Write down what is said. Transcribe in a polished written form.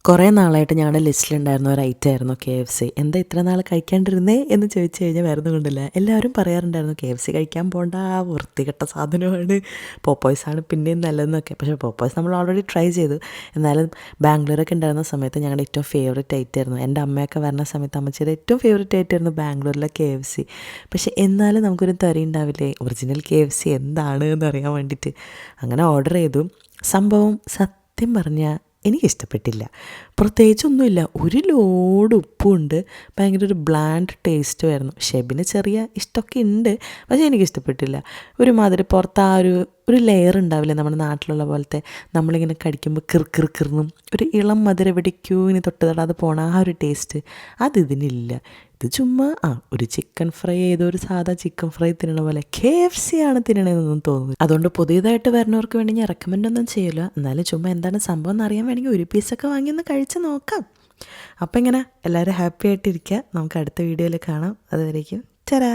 കുറേ നാളായിട്ട് ഞങ്ങളുടെ ലിസ്റ്റിലുണ്ടായിരുന്ന ഒരു ഐറ്റം ആയിരുന്നു KFC. എന്താ ഇത്ര നാൾ കഴിക്കാണ്ടിരുന്നേ എന്ന് ചോദിച്ചു കഴിഞ്ഞാൽ വേറെ ഒന്നും കൊണ്ടില്ല. എല്ലാവരും പറയാറുണ്ടായിരുന്നു KFC കഴിക്കാൻ പോണ്ട, വൃത്തികെട്ട സാധനമാണ്, പോപ്പോയ്സാണ് പിന്നെയും നല്ലതെന്നൊക്കെ. പക്ഷേ പോപ്പോയ്സ് നമ്മൾ ഓൾറെഡി ട്രൈ ചെയ്തു. എന്നാലും ബാംഗ്ലൂരൊക്കെ ഉണ്ടായിരുന്ന സമയത്ത് ഞങ്ങളുടെ ഏറ്റവും ഫേവറേറ്റ് ഐറ്റമായിരുന്നു. എൻ്റെ അമ്മയൊക്കെ വരുന്ന സമയത്ത് അമ്മച്ചിയുടെ ഏറ്റവും ഫേവറേറ്റ് ഐറ്റമായിരുന്നു ബാംഗ്ലൂരിലെ KFC. പക്ഷേ എന്നാലും നമുക്കൊരു തരി ഉണ്ടാവില്ലേ ഒറിജിനൽ KFC എന്താണ് എന്നറിയാൻ വേണ്ടിയിട്ട്. അങ്ങനെ ഓർഡർ ചെയ്തു. സംഭവം സത്യം പറഞ്ഞാൽ എനിക്കിഷ്ടപ്പെട്ടില്ല. പ്രത്യേകിച്ചൊന്നുമില്ല, ഒരു ലോഡ് ഉപ്പുണ്ട്, ഭയങ്കര ഒരു ബ്ലാൻഡ് ടേസ്റ്റുമായിരുന്നു. ഷെബിന് ചെറിയ ഇഷ്ടമൊക്കെ ഉണ്ട്, പക്ഷേ എനിക്കിഷ്ടപ്പെട്ടില്ല. ഒരുമാതിരി പുറത്ത് ആ ഒരു ലെയർ ഉണ്ടാവില്ലേ നമ്മുടെ നാട്ടിലുള്ള പോലത്തെ, നമ്മളിങ്ങനെ കടിക്കുമ്പോൾ കിറുന്നും ഒരു ഇളം മധുരം എവിടേക്കോ ഇനി തൊട്ട് തൊടാതെ പോണ ആ ഒരു ടേസ്റ്റ് ഇതിനില്ല. ഇത് ചുമ്മാ ഒരു ചിക്കൻ ഫ്രൈ, ഏതോ ഒരു സാധാ ചിക്കൻ ഫ്രൈ തിന്നണ പോലെ KFC ആണ് തിന്നണതെന്നൊന്നും തോന്നുന്നു. അതുകൊണ്ട് പുതിയതായിട്ട് വരുന്നവർക്ക് വേണ്ടി ഞാൻ റെക്കമെൻഡ് ഒന്നും ചെയ്യില്ല. എന്നാലും ചുമ്മാ എന്താണ് സംഭവം എന്ന് അറിയാൻ വേണമെങ്കിൽ ഒരു പീസൊക്കെ വാങ്ങി ഒന്ന് കഴിച്ച് നോക്കാം. അപ്പം ഇങ്ങനെ എല്ലാവരും ഹാപ്പി ആയിട്ടിരിക്കുക. നമുക്ക് അടുത്ത വീഡിയോയിൽ കാണാം. അതുവരേക്കും ചരാ.